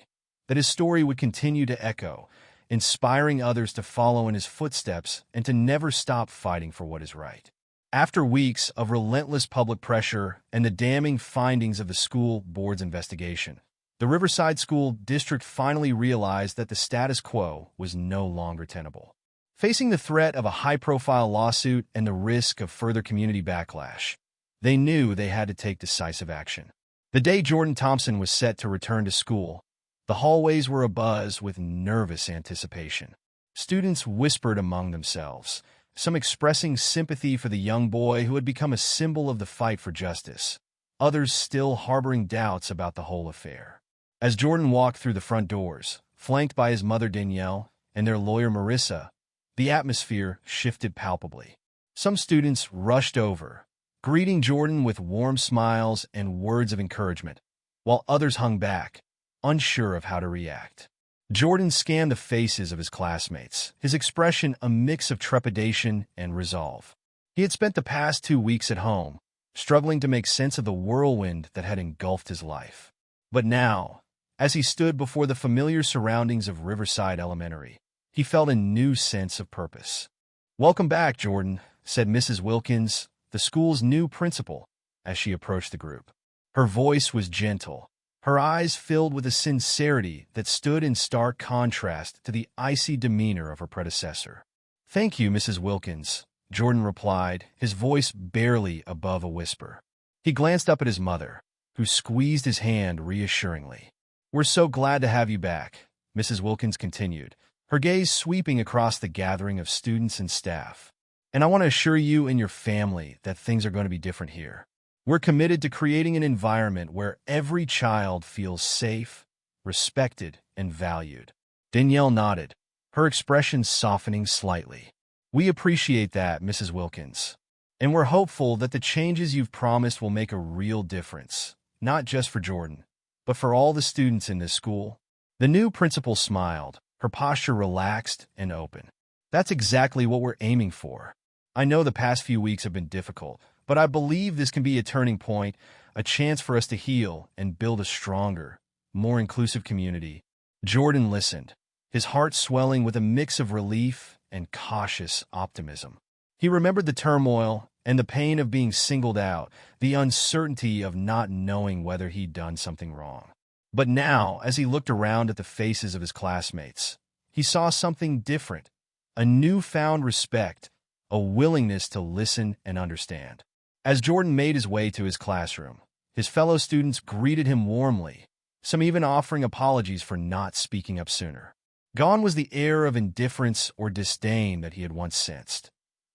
that his story would continue to echo, inspiring others to follow in his footsteps and to never stop fighting for what is right. After weeks of relentless public pressure and the damning findings of the school board's investigation, the Riverside School District finally realized that the status quo was no longer tenable. Facing the threat of a high-profile lawsuit and the risk of further community backlash, they knew they had to take decisive action. The day Jordan Thompson was set to return to school, the hallways were abuzz with nervous anticipation. Students whispered among themselves, some expressing sympathy for the young boy who had become a symbol of the fight for justice, others still harboring doubts about the whole affair. As Jordan walked through the front doors, flanked by his mother Danielle and their lawyer Marissa, the atmosphere shifted palpably. Some students rushed over, greeting Jordan with warm smiles and words of encouragement, while others hung back, unsure of how to react. Jordan scanned the faces of his classmates, his expression a mix of trepidation and resolve. He had spent the past 2 weeks at home, struggling to make sense of the whirlwind that had engulfed his life. But now, as he stood before the familiar surroundings of Riverside Elementary, he felt a new sense of purpose. "Welcome back, Jordan," said Mrs. Wilkins, the school's new principal, as she approached the group. Her voice was gentle, her eyes filled with a sincerity that stood in stark contrast to the icy demeanor of her predecessor. "Thank you, Mrs. Wilkins," Jordan replied, his voice barely above a whisper. He glanced up at his mother, who squeezed his hand reassuringly. "We're so glad to have you back," Mrs. Wilkins continued, her gaze sweeping across the gathering of students and staff. "And I want to assure you and your family that things are going to be different here. We're committed to creating an environment where every child feels safe, respected, and valued." Danielle nodded, her expression softening slightly. "We appreciate that, Mrs. Wilkins. And we're hopeful that the changes you've promised will make a real difference, not just for Jordan, but for all the students in this school." The new principal smiled, her posture relaxed and open. "That's exactly what we're aiming for. I know the past few weeks have been difficult, but I believe this can be a turning point, a chance for us to heal and build a stronger, more inclusive community." Jordan listened, his heart swelling with a mix of relief and cautious optimism. He remembered the turmoil and the pain of being singled out, the uncertainty of not knowing whether he'd done something wrong. But now, as he looked around at the faces of his classmates, he saw something different, a newfound respect, a willingness to listen and understand. As Jordan made his way to his classroom, his fellow students greeted him warmly, some even offering apologies for not speaking up sooner. Gone was the air of indifference or disdain that he had once sensed.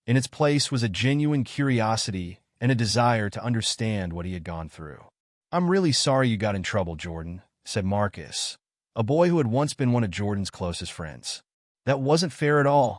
In its place was a genuine curiosity and a desire to understand what he had gone through. "I'm really sorry you got in trouble, Jordan," said Marcus, a boy who had once been one of Jordan's closest friends. "That wasn't fair at all,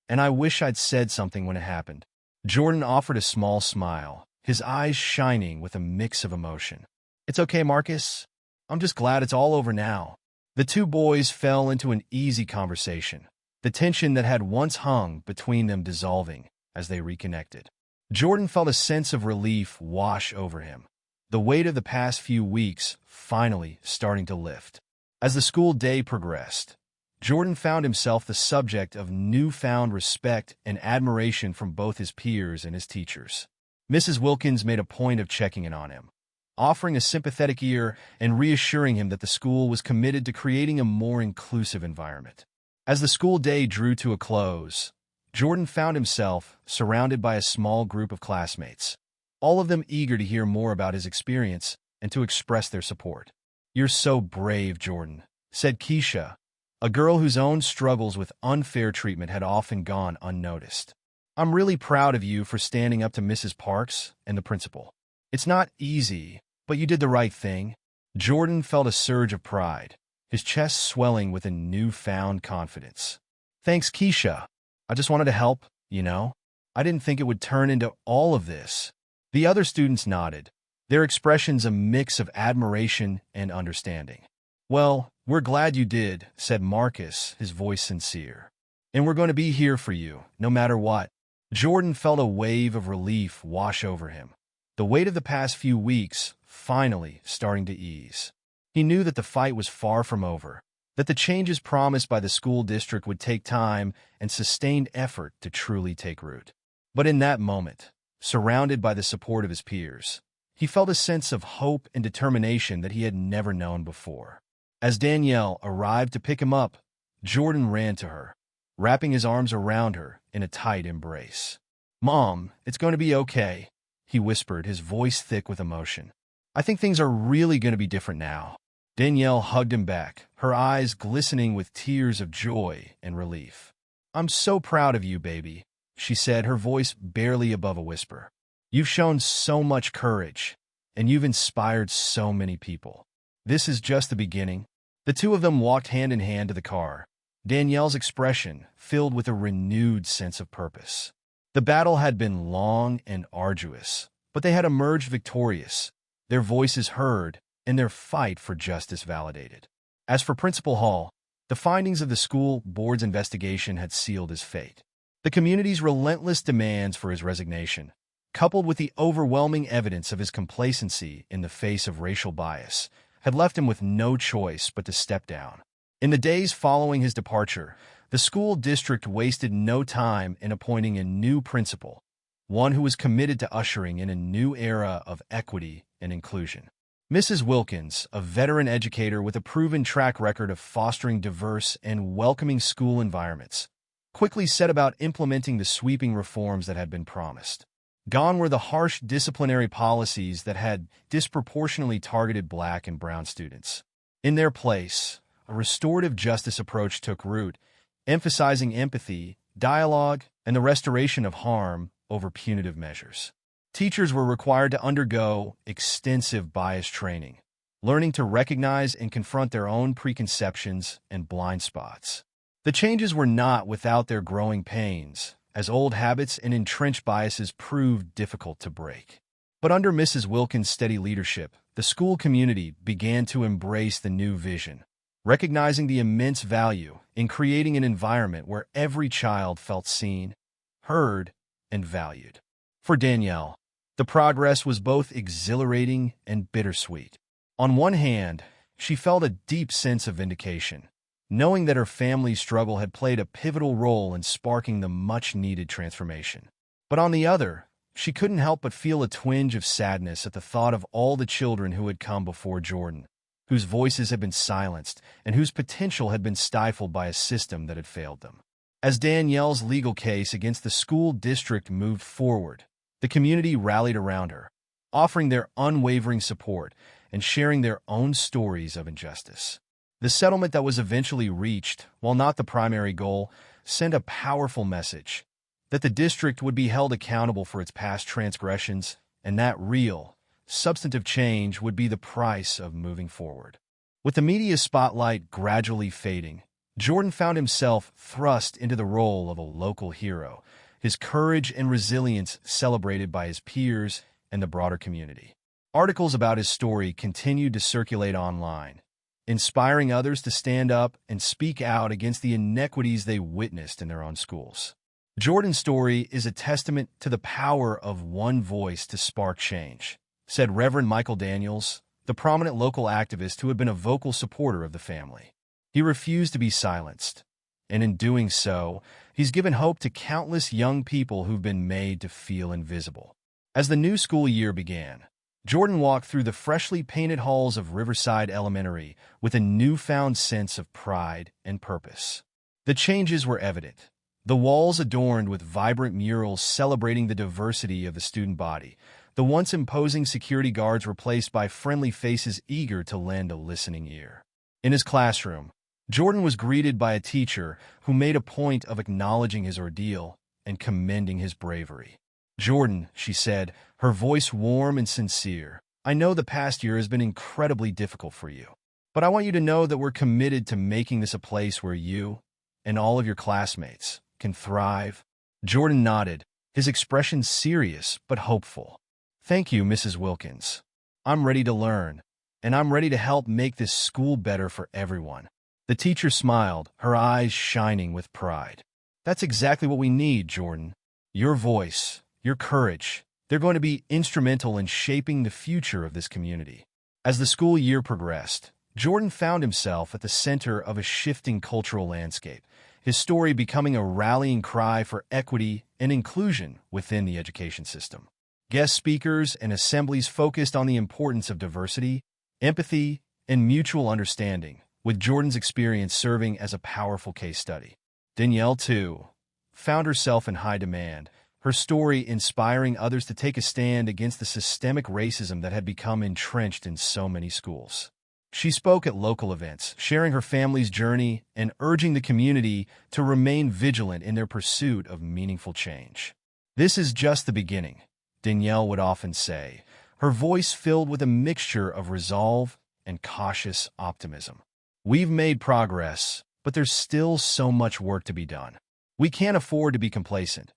and I wish I'd said something when it happened." Jordan offered a small smile, his eyes shining with a mix of emotion. "It's okay, Marcus. I'm just glad it's all over now." The two boys fell into an easy conversation, the tension that had once hung between them dissolving as they reconnected. Jordan felt a sense of relief wash over him, the weight of the past few weeks finally starting to lift. As the school day progressed, Jordan found himself the subject of newfound respect and admiration from both his peers and his teachers. Mrs. Wilkins made a point of checking in on him, offering a sympathetic ear and reassuring him that the school was committed to creating a more inclusive environment. As the school day drew to a close, Jordan found himself surrounded by a small group of classmates, all of them eager to hear more about his experience and to express their support. "You're so brave, Jordan," said Keisha, a girl whose own struggles with unfair treatment had often gone unnoticed. "I'm really proud of you for standing up to Mrs. Parks and the principal. It's not easy, but you did the right thing." Jordan felt a surge of pride, his chest swelling with a newfound confidence. "Thanks, Keisha. I just wanted to help, you know. I didn't think it would turn into all of this." The other students nodded, their expressions a mix of admiration and understanding. "Well, we're glad you did," said Marcus, his voice sincere. "And we're going to be here for you, no matter what." Jordan felt a wave of relief wash over him, the weight of the past few weeks finally starting to ease. He knew that the fight was far from over, that the changes promised by the school district would take time and sustained effort to truly take root. But in that moment, surrounded by the support of his peers, he felt a sense of hope and determination that he had never known before. As Danielle arrived to pick him up, Jordan ran to her, wrapping his arms around her in a tight embrace. "Mom, it's going to be okay," he whispered, his voice thick with emotion. "I think things are really going to be different now." Danielle hugged him back, her eyes glistening with tears of joy and relief. "I'm so proud of you, baby," she said, her voice barely above a whisper. "You've shown so much courage, and you've inspired so many people. This is just the beginning." The two of them walked hand in hand to the car, Danielle's expression filled with a renewed sense of purpose. The battle had been long and arduous, but they had emerged victorious, their voices heard, and their fight for justice validated. As for Principal Hall, the findings of the school board's investigation had sealed his fate. The community's relentless demands for his resignation, coupled with the overwhelming evidence of his complacency in the face of racial bias, had left him with no choice but to step down. In the days following his departure, the school district wasted no time in appointing a new principal, one who was committed to ushering in a new era of equity and inclusion. Mrs. Wilkins, a veteran educator with a proven track record of fostering diverse and welcoming school environments, quickly set about implementing the sweeping reforms that had been promised. Gone were the harsh disciplinary policies that had disproportionately targeted Black and brown students. In their place, a restorative justice approach took root, emphasizing empathy, dialogue, and the restoration of harm over punitive measures. Teachers were required to undergo extensive bias training, learning to recognize and confront their own preconceptions and blind spots. The changes were not without their growing pains, as old habits and entrenched biases proved difficult to break. But under Mrs. Wilkins' steady leadership, the school community began to embrace the new vision, recognizing the immense value in creating an environment where every child felt seen, heard, and valued. For Danielle, the progress was both exhilarating and bittersweet. On one hand, she felt a deep sense of vindication, knowing that her family's struggle had played a pivotal role in sparking the much-needed transformation. But on the other, she couldn't help but feel a twinge of sadness at the thought of all the children who had come before Jordan, whose voices had been silenced and whose potential had been stifled by a system that had failed them. As Danielle's legal case against the school district moved forward, the community rallied around her, offering their unwavering support and sharing their own stories of injustice. The settlement that was eventually reached, while not the primary goal, sent a powerful message that the district would be held accountable for its past transgressions and that real, substantive change would be the price of moving forward. With the media spotlight gradually fading, Jordan found himself thrust into the role of a local hero, his courage and resilience celebrated by his peers and the broader community. Articles about his story continued to circulate online, inspiring others to stand up and speak out against the inequities they witnessed in their own schools. Jordan's story is a testament to the power of one voice to spark change, said Reverend Michael Daniels, the prominent local activist who had been a vocal supporter of the family. He refused to be silenced, and in doing so, he's given hope to countless young people who've been made to feel invisible. As the new school year began, Jordan walked through the freshly painted halls of Riverside Elementary with a newfound sense of pride and purpose. The changes were evident. The walls adorned with vibrant murals celebrating the diversity of the student body, the once imposing security guards replaced by friendly faces eager to lend a listening ear. In his classroom, Jordan was greeted by a teacher who made a point of acknowledging his ordeal and commending his bravery. "Jordan," she said, her voice warm and sincere, "I know the past year has been incredibly difficult for you, but I want you to know that we're committed to making this a place where you and all of your classmates can thrive." Jordan nodded, his expression serious but hopeful. "Thank you, Mrs. Wilkins. I'm ready to learn, and I'm ready to help make this school better for everyone." The teacher smiled, her eyes shining with pride. "That's exactly what we need, Jordan. Your voice, your courage, they're going to be instrumental in shaping the future of this community." As the school year progressed, Jordan found himself at the center of a shifting cultural landscape, his story becoming a rallying cry for equity and inclusion within the education system. Guest speakers and assemblies focused on the importance of diversity, empathy, and mutual understanding, with Jordan's experience serving as a powerful case study. Danielle, too, found herself in high demand, her story inspiring others to take a stand against the systemic racism that had become entrenched in so many schools. She spoke at local events, sharing her family's journey and urging the community to remain vigilant in their pursuit of meaningful change. "This is just the beginning," Danielle would often say, her voice filled with a mixture of resolve and cautious optimism. "We've made progress, but there's still so much work to be done. We can't afford to be complacent.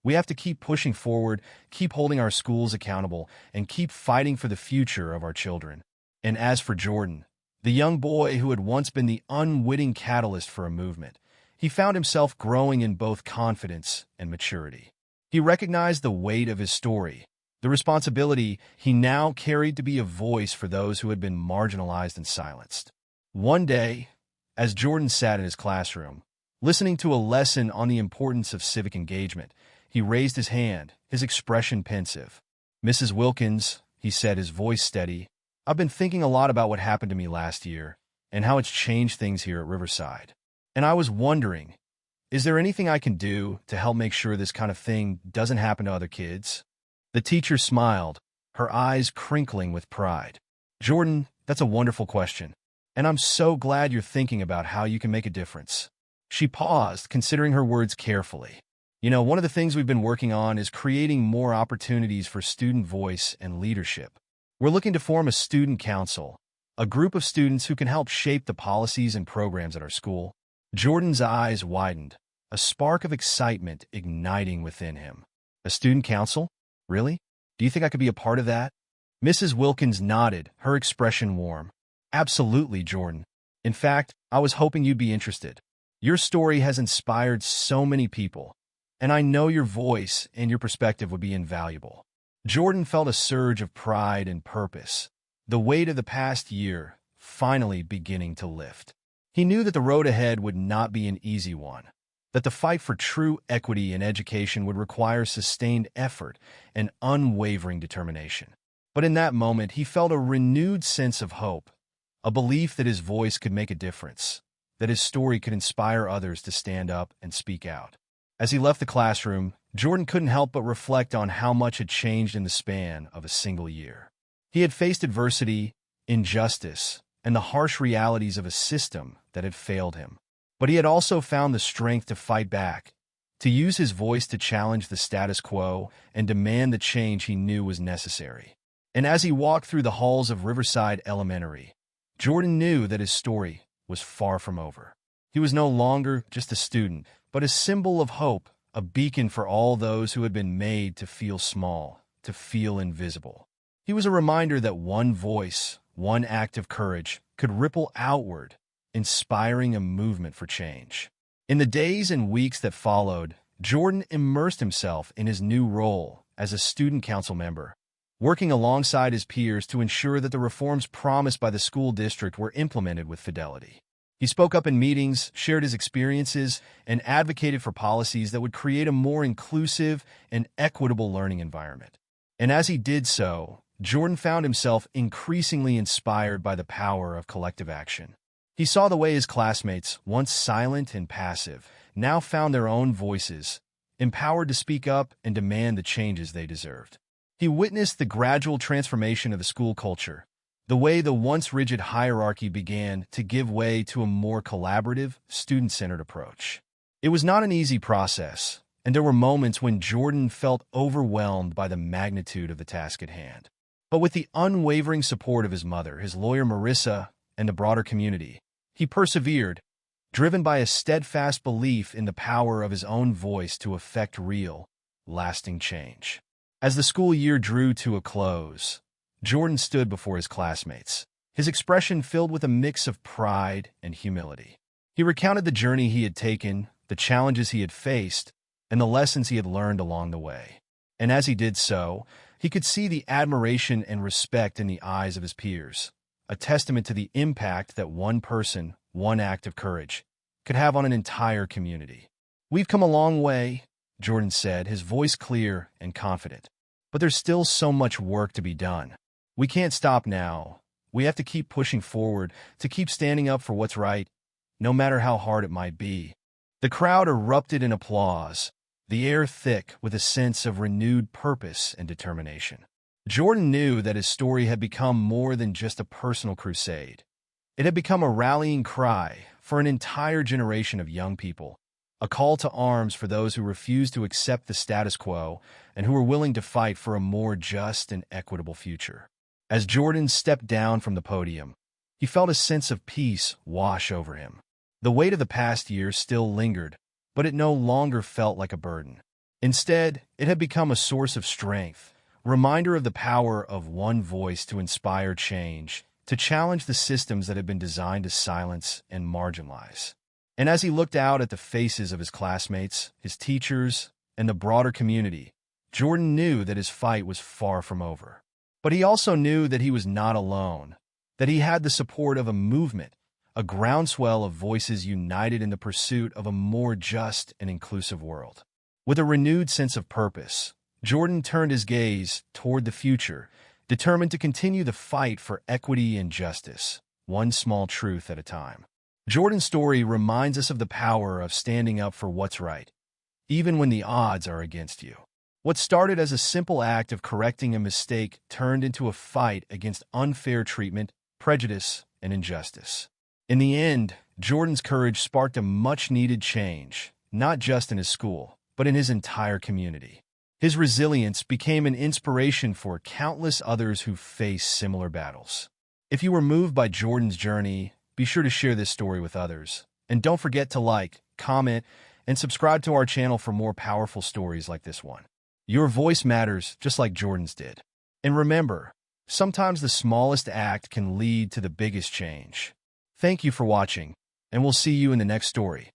We have to keep pushing forward, keep holding our schools accountable, and keep fighting for the future of our children." And as for Jordan, the young boy who had once been the unwitting catalyst for a movement, he found himself growing in both confidence and maturity. He recognized the weight of his story, the responsibility he now carried to be a voice for those who had been marginalized and silenced. One day, as Jordan sat in his classroom, listening to a lesson on the importance of civic engagement, he raised his hand, his expression pensive. "Mrs. Wilkins," he said, his voice steady, "I've been thinking a lot about what happened to me last year and how it's changed things here at Riverside. And I was wondering, is there anything I can do to help make sure this kind of thing doesn't happen to other kids?" The teacher smiled, her eyes crinkling with pride. "Jordan, that's a wonderful question, and I'm so glad you're thinking about how you can make a difference." She paused, considering her words carefully. One of the things we've been working on is creating more opportunities for student voice and leadership. We're looking to form a student council, a group of students who can help shape the policies and programs at our school." Jordan's eyes widened, a spark of excitement igniting within him. "A student council? Really? Do you think I could be a part of that?" Mrs. Wilkins nodded, her expression warm. "Absolutely, Jordan. In fact, I was hoping you'd be interested. Your story has inspired so many people, and I know your voice and your perspective would be invaluable." Jordan felt a surge of pride and purpose, the weight of the past year finally beginning to lift. He knew that the road ahead would not be an easy one, that the fight for true equity in education would require sustained effort and unwavering determination. But in that moment, he felt a renewed sense of hope, a belief that his voice could make a difference, that his story could inspire others to stand up and speak out. As he left the classroom, Jordan couldn't help but reflect on how much had changed in the span of a single year. He had faced adversity, injustice, and the harsh realities of a system that had failed him. But he had also found the strength to fight back, to use his voice to challenge the status quo and demand the change he knew was necessary. And as he walked through the halls of Riverside Elementary, Jordan knew that his story was far from over. He was no longer just a student, but a symbol of hope, a beacon for all those who had been made to feel small, to feel invisible. He was a reminder that one voice, one act of courage, could ripple outward, inspiring a movement for change. In the days and weeks that followed, Jordan immersed himself in his new role as a student council member, working alongside his peers to ensure that the reforms promised by the school district were implemented with fidelity. He spoke up in meetings, shared his experiences, and advocated for policies that would create a more inclusive and equitable learning environment. And as he did so, Jordan found himself increasingly inspired by the power of collective action. He saw the way his classmates, once silent and passive, now found their own voices, empowered to speak up and demand the changes they deserved. He witnessed the gradual transformation of the school culture, the way the once rigid hierarchy began to give way to a more collaborative, student-centered approach. It was not an easy process, and there were moments when Jordan felt overwhelmed by the magnitude of the task at hand. But with the unwavering support of his mother, his lawyer Marissa, and the broader community, he persevered, driven by a steadfast belief in the power of his own voice to effect real, lasting change. As the school year drew to a close, Jordan stood before his classmates, his expression filled with a mix of pride and humility. He recounted the journey he had taken, the challenges he had faced, and the lessons he had learned along the way. And as he did so, he could see the admiration and respect in the eyes of his peers, a testament to the impact that one person, one act of courage, could have on an entire community. "We've come a long way," Jordan said, his voice clear and confident. "But there's still so much work to be done. We can't stop now. We have to keep pushing forward, to keep standing up for what's right, no matter how hard it might be." The crowd erupted in applause, the air thick with a sense of renewed purpose and determination. Jordan knew that his story had become more than just a personal crusade. It had become a rallying cry for an entire generation of young people, a call to arms for those who refused to accept the status quo and who were willing to fight for a more just and equitable future. As Jordan stepped down from the podium, he felt a sense of peace wash over him. The weight of the past year still lingered, but it no longer felt like a burden. Instead, it had become a source of strength, a reminder of the power of one voice to inspire change, to challenge the systems that had been designed to silence and marginalize. And as he looked out at the faces of his classmates, his teachers, and the broader community, Jordan knew that his fight was far from over. But he also knew that he was not alone, that he had the support of a movement, a groundswell of voices united in the pursuit of a more just and inclusive world. With a renewed sense of purpose, Jordan turned his gaze toward the future, determined to continue the fight for equity and justice, one small truth at a time. Jordan's story reminds us of the power of standing up for what's right, even when the odds are against you. What started as a simple act of correcting a mistake turned into a fight against unfair treatment, prejudice, and injustice. In the end, Jordan's courage sparked a much-needed change, not just in his school, but in his entire community. His resilience became an inspiration for countless others who face similar battles. If you were moved by Jordan's journey, be sure to share this story with others. And don't forget to like, comment, and subscribe to our channel for more powerful stories like this one. Your voice matters just like Jordan's did. And remember, sometimes the smallest act can lead to the biggest change. Thank you for watching, and we'll see you in the next story.